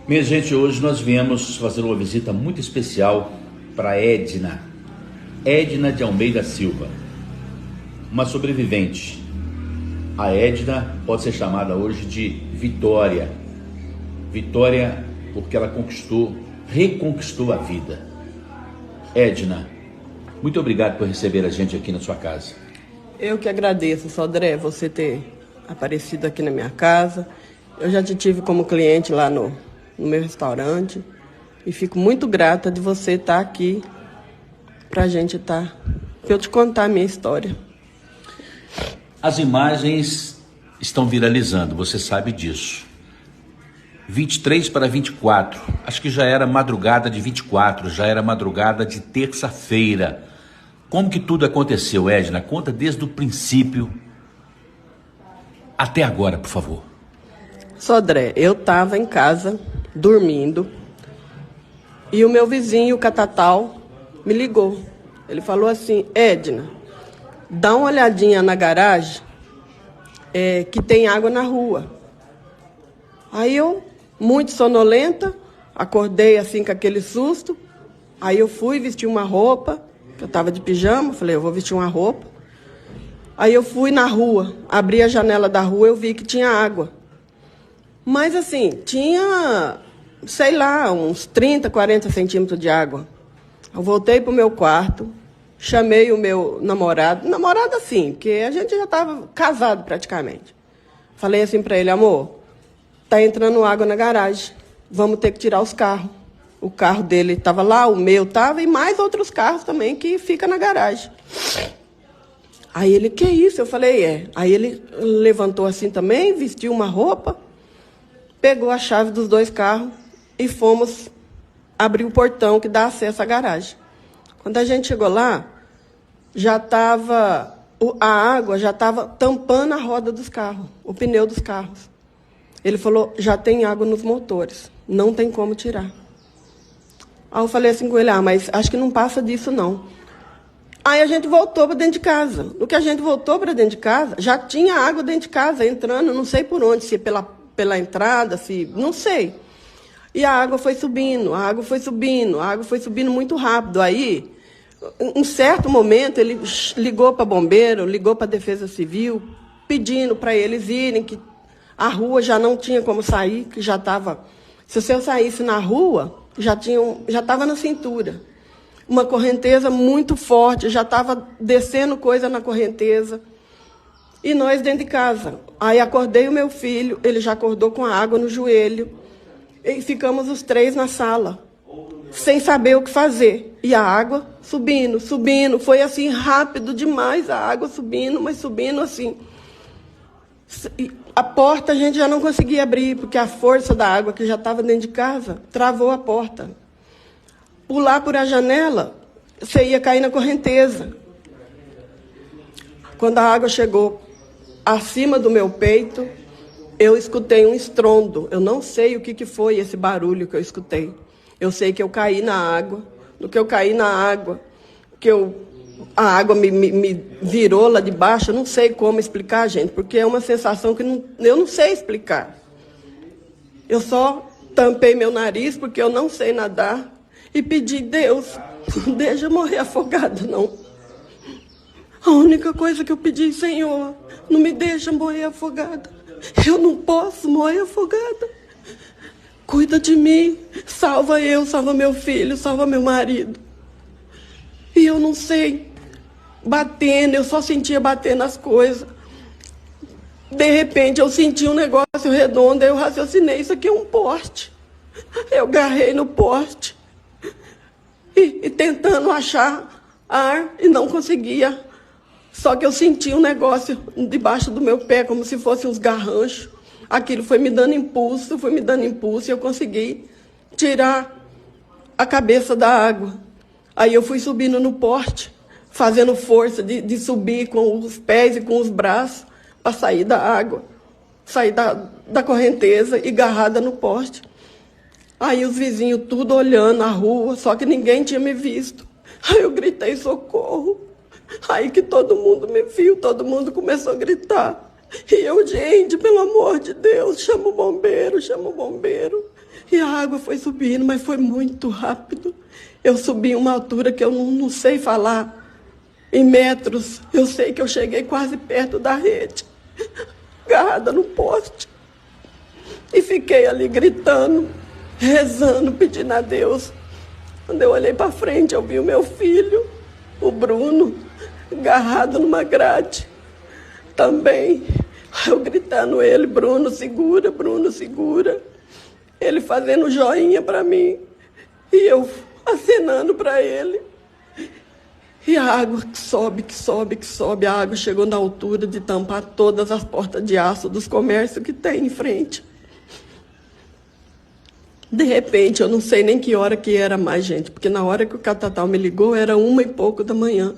Minha gente, hoje nós viemos fazer uma visita muito especial para Edna de Almeida Silva, uma sobrevivente. A Edna pode ser chamada hoje de Vitória. Vitória porque ela reconquistou a vida. Edna, muito obrigado por receber a gente aqui na sua casa. Eu que agradeço, Sodré, você ter aparecido aqui na minha casa. Eu já te tive como cliente lá no meu restaurante e fico muito grata de você estar aqui pra gente pra eu te contar a minha história. As imagens estão viralizando, você sabe disso. 23 para 24, acho que já era madrugada de 24, já era madrugada de terça-feira. Como que tudo aconteceu, Edna? Conta desde o princípio até agora, por favor. Sodré, eu estava em casa, dormindo, e o meu vizinho, o Catatal, me ligou. Ele falou assim: Edna, dá uma olhadinha na garagem, que tem água na rua. Aí eu, muito sonolenta, acordei assim com aquele susto. Aí eu fui vestir uma roupa, que eu estava de pijama, falei, eu vou vestir uma roupa. Aí eu fui na rua, abri a janela da rua, eu vi que tinha água. Mas assim, tinha, sei lá, uns 30, 40 centímetros de água. Eu voltei para o meu quarto, chamei o meu namorado assim, porque a gente já estava casado praticamente. Falei assim para ele: amor, tá entrando água na garagem, vamos ter que tirar os carros. O carro dele estava lá, o meu estava, e mais outros carros também que ficam na garagem. Aí ele: que isso? Eu falei: é. Aí ele levantou assim também, vestiu uma roupa, pegou a chave dos dois carros e fomos abrir o portão que dá acesso à garagem. Quando a gente chegou lá, a água já estava tampando a roda dos carros, o pneu dos carros. Ele falou: já tem água nos motores, não tem como tirar. Aí eu falei assim com ele: mas acho que não passa disso não. Aí a gente voltou para dentro de casa. No que a gente voltou para dentro de casa, já tinha água dentro de casa, entrando, não sei por onde, se pela entrada, se não sei. E a água foi subindo, a água foi subindo, a água foi subindo muito rápido. Aí, em certo momento, ele ligou para bombeiro, ligou para a Defesa Civil, pedindo para eles irem, que a rua já não tinha como sair, que já estava... Se eu saísse na rua, já estava na cintura. Uma correnteza muito forte, já estava descendo coisa na correnteza. E nós dentro de casa. Aí acordei o meu filho, ele já acordou com a água no joelho. E ficamos os três na sala, sem saber o que fazer. E a água subindo, subindo. Foi assim rápido demais, a água subindo, mas subindo assim. A porta a gente já não conseguia abrir, porque a força da água que já estava dentro de casa travou a porta. Pular por a janela, você ia cair na correnteza. Quando a água chegou acima do meu peito, eu escutei um estrondo. Eu não sei o que foi esse barulho que eu escutei. Eu sei que eu caí na água. No que eu caí na água, a água me virou lá de baixo. Eu não sei como explicar, gente, porque é uma sensação que eu não sei explicar. Eu só tampei meu nariz, porque eu não sei nadar, e pedi: Deus, não deixa eu morrer afogada, não. A única coisa que eu pedi: Senhor, não me deixa morrer afogada. Eu não posso morrer afogada. Cuida de mim, salva eu, salva meu filho, salva meu marido. E eu não sei, batendo, eu só sentia bater nas coisas. De repente eu senti um negócio redondo, eu raciocinei: isso aqui é um poste. Eu agarrei no poste e tentando achar ar e não conseguia. Só que eu senti um negócio debaixo do meu pé, como se fossem uns garranchos. Aquilo foi me dando impulso, e eu consegui tirar a cabeça da água. Aí eu fui subindo no poste, fazendo força de subir com os pés e com os braços para sair da água, sair da correnteza e agarrada no poste. Aí os vizinhos tudo olhando a rua, só que ninguém tinha me visto. Aí eu gritei: socorro. Aí que todo mundo me viu, todo mundo começou a gritar. E eu: gente, pelo amor de Deus, chama o bombeiro, chama o bombeiro. E a água foi subindo, mas foi muito rápido. Eu subi uma altura que eu não sei falar em metros. Eu sei que eu cheguei quase perto da rede, agarrada no poste. E fiquei ali gritando, rezando, pedindo a Deus. Quando eu olhei para frente, eu vi o meu filho, o Bruno, agarrado numa grade. Também, eu gritando ele, Bruno, segura, Bruno, segura. Ele fazendo joinha para mim e eu acenando para ele. E a água que sobe, que sobe, que sobe. A água chegou na altura de tampar todas as portas de aço dos comércios que tem em frente. De repente, eu não sei nem que hora que era mais, gente, porque na hora que o Catatal me ligou era 1 e pouco da manhã.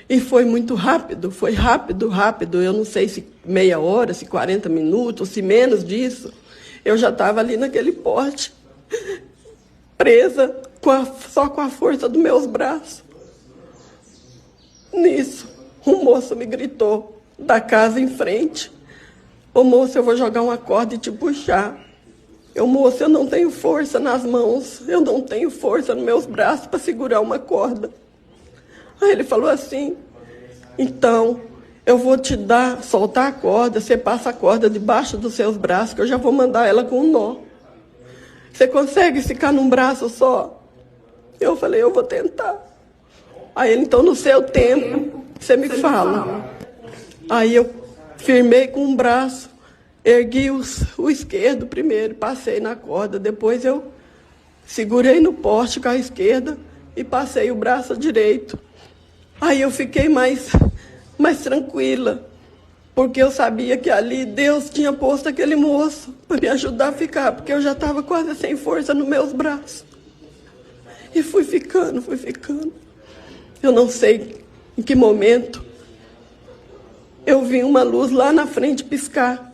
E foi muito rápido, foi rápido, rápido. Eu não sei se meia hora, se 40 minutos, se menos disso. Eu já estava ali naquele poste, presa só com a força dos meus braços. Nisso, um moço me gritou da casa em frente. Ô moço, eu vou jogar uma corda e te puxar. Moço, eu não tenho força nas mãos, eu não tenho força nos meus braços para segurar uma corda. Aí ele falou assim, então, eu vou te soltar a corda, você passa a corda debaixo dos seus braços, que eu já vou mandar ela com um nó. Você consegue ficar num braço só? Eu falei, eu vou tentar. Aí ele, então, no seu tempo, você me fala. Aí eu firmei com um braço, ergui o esquerdo primeiro, passei na corda, depois eu segurei no poste com a esquerda e passei o braço direito. Aí eu fiquei mais tranquila, porque eu sabia que ali Deus tinha posto aquele moço para me ajudar a ficar, porque eu já estava quase sem força nos meus braços. E fui ficando. Eu não sei em que momento eu vi uma luz lá na frente piscar.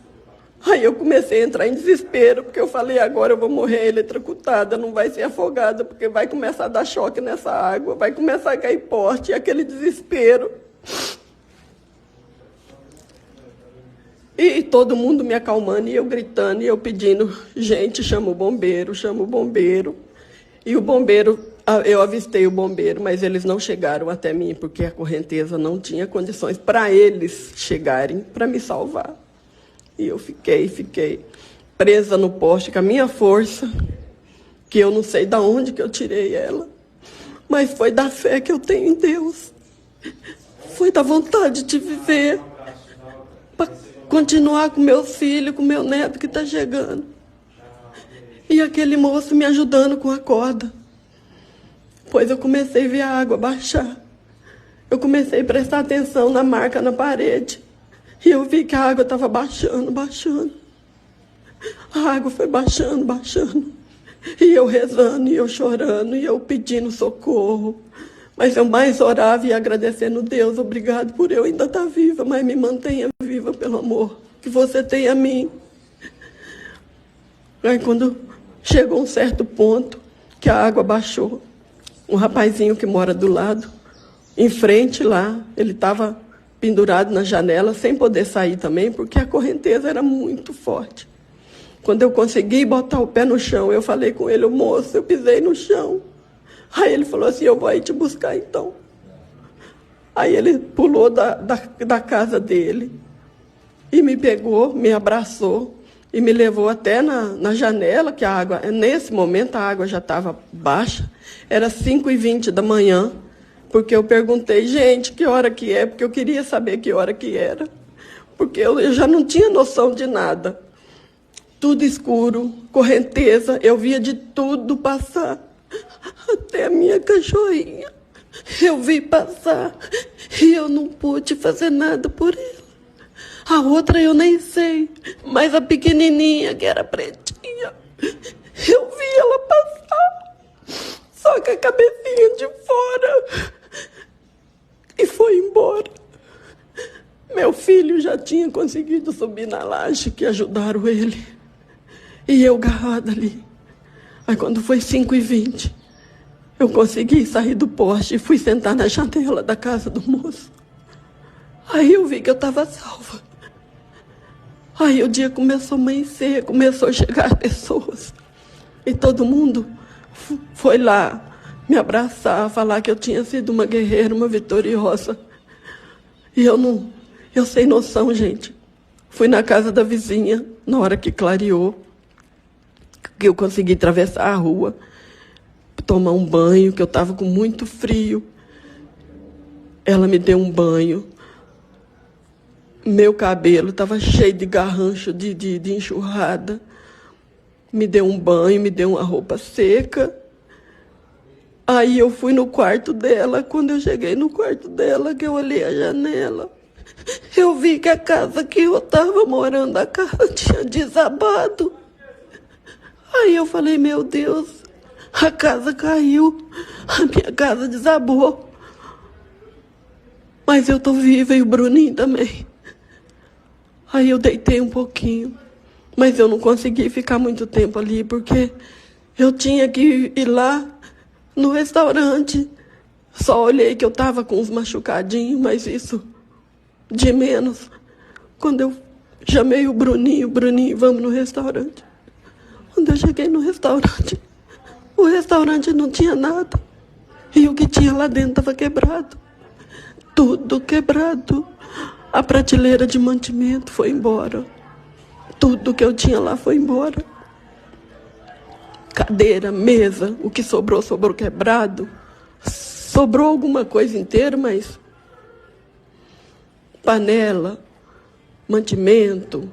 Aí eu comecei a entrar em desespero, porque eu falei, agora eu vou morrer eletrocutada, não vai ser afogada, porque vai começar a dar choque nessa água, vai começar a cair poste, e aquele desespero. E todo mundo me acalmando, e eu gritando, e eu pedindo, gente, chama o bombeiro. E o bombeiro, eu avistei o bombeiro, mas eles não chegaram até mim, porque a correnteza não tinha condições para eles chegarem para me salvar. E eu fiquei presa no poste com a minha força, que eu não sei de onde que eu tirei ela, mas foi da fé que eu tenho em Deus. Foi da vontade de viver, para continuar com meus filhos, com meu neto que está chegando. E aquele moço me ajudando com a corda. Pois eu comecei a ver a água baixar. Eu comecei a prestar atenção na marca na parede. E eu vi que a água estava baixando. A água foi baixando. E eu rezando, e eu chorando, e eu pedindo socorro. Mas eu mais orava e agradecendo a Deus. Obrigado por eu ainda estar viva, mas me mantenha viva pelo amor que você tem a mim. Aí quando chegou um certo ponto que a água baixou, um rapazinho que mora do lado, em frente lá, ele estava pendurado na janela, sem poder sair também, porque a correnteza era muito forte. Quando eu consegui botar o pé no chão, eu falei com ele, moço, eu pisei no chão. Aí ele falou assim, eu vou aí te buscar então. Aí ele pulou da casa dele e me pegou, me abraçou e me levou até na janela, que a água, nesse momento a água já estava baixa, era 5h20 da manhã, porque eu perguntei, gente, que hora que é? Porque eu queria saber que hora que era. Porque eu já não tinha noção de nada. Tudo escuro, correnteza, eu via de tudo passar. Até a minha cachorrinha. Eu vi passar e eu não pude fazer nada por ela. A outra eu nem sei, mas a pequenininha, que era pretinha, eu vi ela passar, só com a cabecinha de fora. E foi embora. Meu filho já tinha conseguido subir na laje, que ajudaram ele. E eu agarrada ali. Aí quando foi 5h20, eu consegui sair do poste e fui sentar na janela da casa do moço. Aí eu vi que eu estava salva. Aí o dia começou a amanhecer, começou a chegar pessoas. E todo mundo foi lá me abraçar, falar que eu tinha sido uma guerreira, uma vitoriosa. E eu sem noção, gente. Fui na casa da vizinha, na hora que clareou, que eu consegui atravessar a rua, tomar um banho, que eu estava com muito frio. Ela me deu um banho. Meu cabelo estava cheio de garrancho, de enxurrada. Me deu um banho, me deu uma roupa seca. Aí eu fui no quarto dela. Quando eu cheguei no quarto dela, que eu olhei a janela, eu vi que a casa que eu estava morando, a casa tinha desabado. Aí eu falei, meu Deus, a casa caiu, a minha casa desabou. Mas eu estou viva e o Bruninho também. Aí eu deitei um pouquinho, mas eu não consegui ficar muito tempo ali, porque eu tinha que ir lá no restaurante. Só olhei que eu estava com uns machucadinhos, mas isso de menos. Quando eu chamei o Bruninho, vamos no restaurante. Quando eu cheguei no restaurante, o restaurante não tinha nada. E o que tinha lá dentro estava quebrado. Tudo quebrado. A prateleira de mantimento foi embora. Tudo que eu tinha lá foi embora. Cadeira, mesa, o que sobrou quebrado. Sobrou alguma coisa inteira, mas panela, mantimento,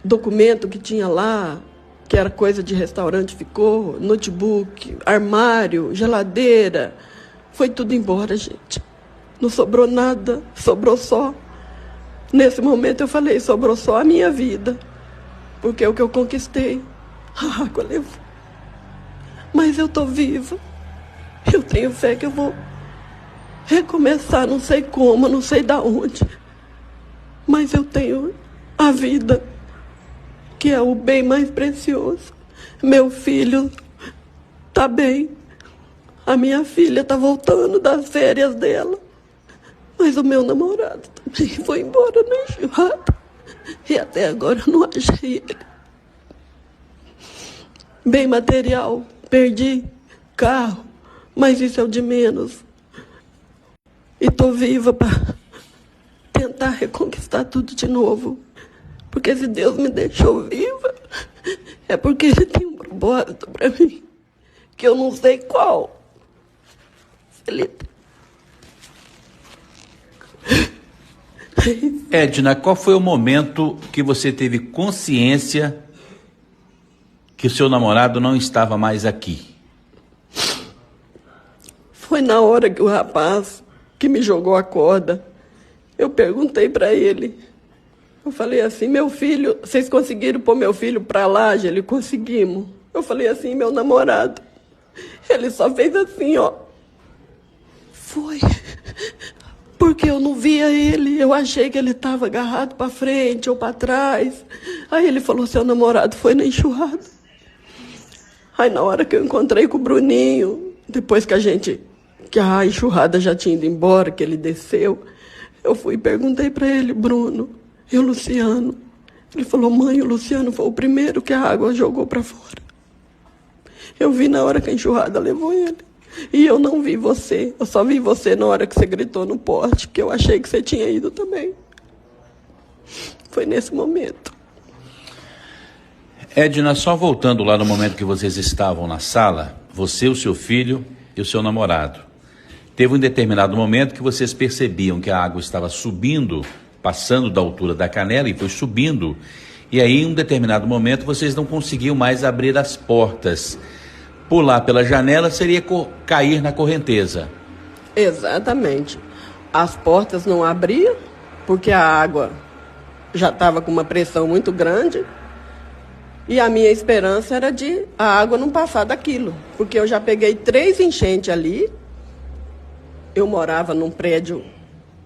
documento que tinha lá, que era coisa de restaurante, ficou, notebook, armário, geladeira, foi tudo embora, gente. Não sobrou nada, sobrou só. Nesse momento eu falei, sobrou só a minha vida, porque é o que eu conquistei. A água levou. Mas eu estou viva. Eu tenho fé que eu vou recomeçar, não sei como, não sei da onde. Mas eu tenho a vida, que é o bem mais precioso. Meu filho está bem. A minha filha está voltando das férias dela. Mas o meu namorado também foi embora na enxurrada. E até agora eu não achei ele. Bem material, perdi carro, mas isso é o de menos. E estou viva para tentar reconquistar tudo de novo. Porque se Deus me deixou viva, é porque Ele tem um propósito para mim, que eu não sei qual. Ele... Edna, qual foi o momento que você teve consciência que o seu namorado não estava mais aqui? Foi na hora que o rapaz que me jogou a corda, eu perguntei para ele. Eu falei assim, meu filho, vocês conseguiram pôr meu filho para lá? Ele, conseguimos. Eu falei assim, meu namorado. Ele só fez assim, ó. Foi. Porque eu não via ele, eu achei que ele estava agarrado para frente ou para trás. Aí ele falou, seu namorado foi na enxurrada. Aí na hora que eu encontrei com o Bruninho, depois que a enxurrada já tinha ido embora, que ele desceu, eu fui e perguntei para ele, Bruno, e o Luciano? Ele falou, mãe, o Luciano foi o primeiro que a água jogou para fora. Eu vi na hora que a enxurrada levou ele. E eu não vi você, eu só vi você na hora que você gritou no porte, que eu achei que você tinha ido também. Foi nesse momento. Edna, só voltando lá no momento que vocês estavam na sala, você, o seu filho e o seu namorado. Teve um determinado momento que vocês percebiam que a água estava subindo, passando da altura da canela e foi subindo. E aí, em um determinado momento, vocês não conseguiam mais abrir as portas. Pular pela janela seria cair na correnteza. Exatamente. As portas não abriam, porque a água já estava com uma pressão muito grande. E a minha esperança era de a água não passar daquilo. Porque eu já peguei 3 enchentes ali. Eu morava num prédio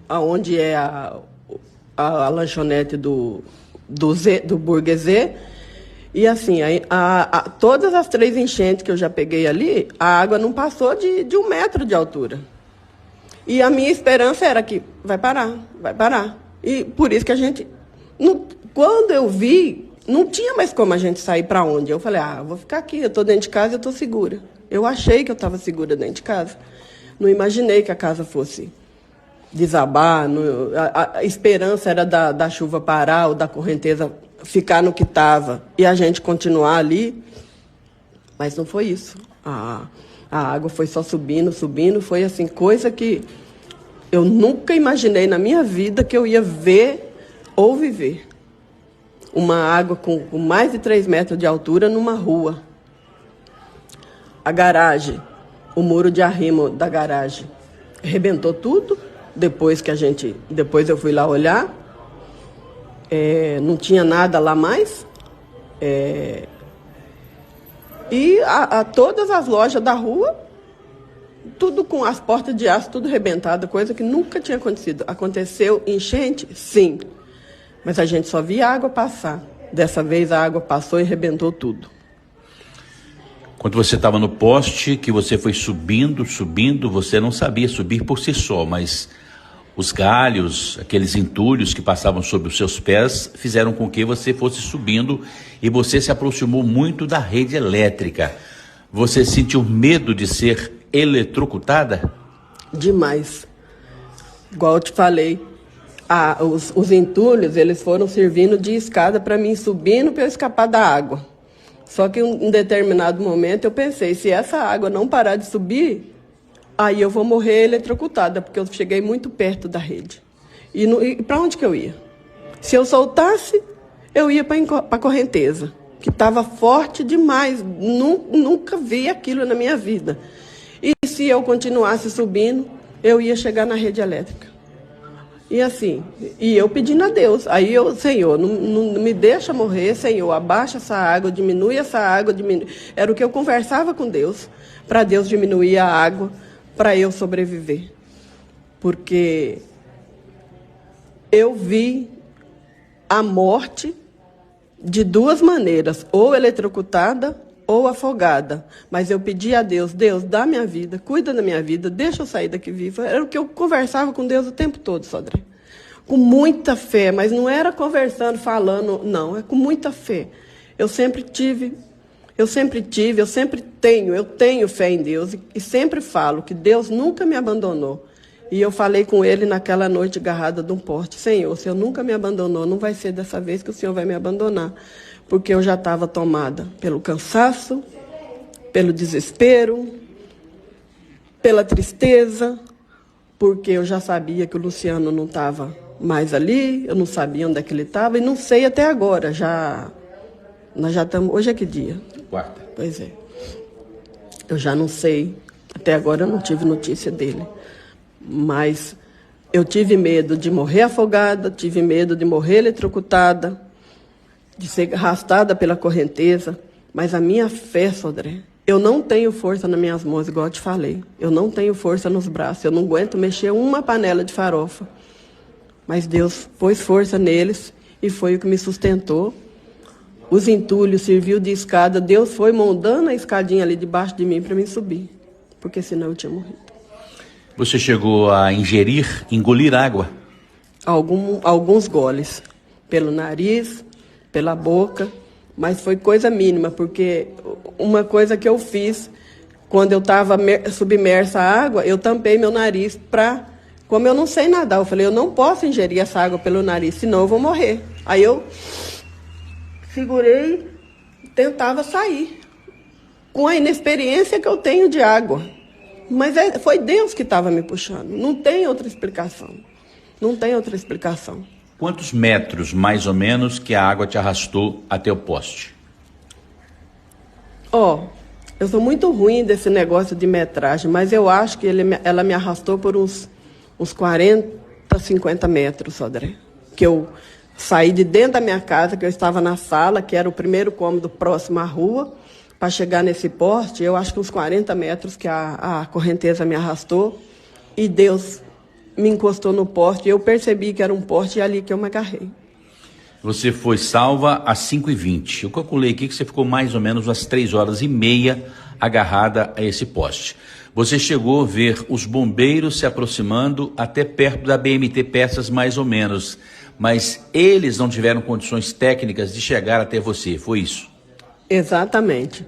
onde é a lanchonete do Burguesê. E assim, todas as 3 enchentes que eu já peguei ali, a água não passou de 1 metro de altura. E a minha esperança era que vai parar. E por isso que a gente... quando eu vi não tinha mais como a gente sair para onde. Eu falei, eu vou ficar aqui, eu estou dentro de casa, eu estou segura. Eu achei que eu estava segura dentro de casa. Não imaginei que a casa fosse desabar. A esperança era da chuva parar ou da correnteza ficar no que estava e a gente continuar ali. Mas não foi isso. A água foi só subindo, subindo. Foi assim, coisa que eu nunca imaginei na minha vida que eu ia ver ou viver. Uma água com mais de 3 metros de altura numa rua. A garagem, o muro de arrimo da garagem, arrebentou tudo. Depois eu fui lá olhar, não tinha nada lá mais. E todas as lojas da rua, tudo com as portas de aço, tudo arrebentado, coisa que nunca tinha acontecido. Aconteceu enchente? Sim. Mas a gente só via a água passar. Dessa vez a água passou e arrebentou tudo. Quando você estava no poste, que você foi subindo, você não sabia subir por si só, mas os galhos, aqueles entulhos que passavam sobre os seus pés, fizeram com que você fosse subindo e você se aproximou muito da rede elétrica. Você sentiu medo de ser eletrocutada? Demais. Igual eu te falei, os entulhos, eles foram servindo de escada para mim subindo para eu escapar da água. Só que em um determinado momento eu pensei, se essa água não parar de subir, aí eu vou morrer eletrocutada, porque eu cheguei muito perto da rede. E para onde que eu ia? Se eu soltasse, eu ia para a correnteza, que estava forte demais. Nunca vi aquilo na minha vida. E se eu continuasse subindo, eu ia chegar na rede elétrica. E assim, eu pedindo a Deus. Aí eu, Senhor, não me deixa morrer, Senhor, abaixa essa água, diminui essa água. Era o que eu conversava com Deus, para Deus diminuir a água, para eu sobreviver. Porque eu vi a morte de 2 maneiras, ou eletrocutada ou afogada. Mas eu pedi a Deus, Deus, dá minha vida, cuida da minha vida, deixa eu sair daqui viva. Era o que eu conversava com Deus o tempo todo, Sodré. Com muita fé, mas não era conversando, falando, não, é com muita fé. Eu sempre tenho fé em Deus e sempre falo que Deus nunca me abandonou. E eu falei com ele naquela noite agarrada de um poste, Senhor, o Senhor nunca me abandonou, não vai ser dessa vez que o Senhor vai me abandonar. Porque eu já estava tomada pelo cansaço, pelo desespero, pela tristeza, porque eu já sabia que o Luciano não estava mais ali, eu não sabia onde é que ele estava, e não sei até agora, nós já estamos, hoje é que dia? Quarta. Pois é. Eu já não sei, até agora eu não tive notícia dele. Mas eu tive medo de morrer afogada, tive medo de morrer eletrocutada, de ser arrastada pela correnteza. Mas a minha fé, Sodré, eu não tenho força nas minhas mãos, igual eu te falei. Eu não tenho força nos braços, eu não aguento mexer uma panela de farofa. Mas Deus pôs força neles e foi o que me sustentou. Os entulhos serviu de escada, Deus foi moldando a escadinha ali debaixo de mim para mim subir, porque senão eu tinha morrido. Você chegou a engolir água? Alguns goles, pelo nariz, pela boca, mas foi coisa mínima, porque uma coisa que eu fiz, quando eu estava submersa à água, eu tampei meu nariz para... Como eu não sei nadar, eu falei, eu não posso ingerir essa água pelo nariz, senão eu vou morrer. Aí eu segurei, tentava sair, com a inexperiência que eu tenho de água. Mas foi Deus que estava me puxando, não tem outra explicação. Não tem outra explicação. Quantos metros, mais ou menos, que a água te arrastou até o poste? Eu sou muito ruim desse negócio de metragem, mas eu acho que ela me arrastou por uns 40, 50 metros, Sodré. Que eu saí de dentro da minha casa, que eu estava na sala, que era o primeiro cômodo próximo à rua, para chegar nesse poste, eu acho que uns 40 metros que a correnteza me arrastou, e Deus me encostou no poste, e eu percebi que era um poste, e ali que eu me agarrei. Você foi salva às 5h20. Eu calculei aqui que você ficou mais ou menos umas 3h30 agarrada a esse poste. Você chegou a ver os bombeiros se aproximando até perto da BMT Peças, mais ou menos. mas eles não tiveram condições técnicas de chegar até você, foi isso? Exatamente.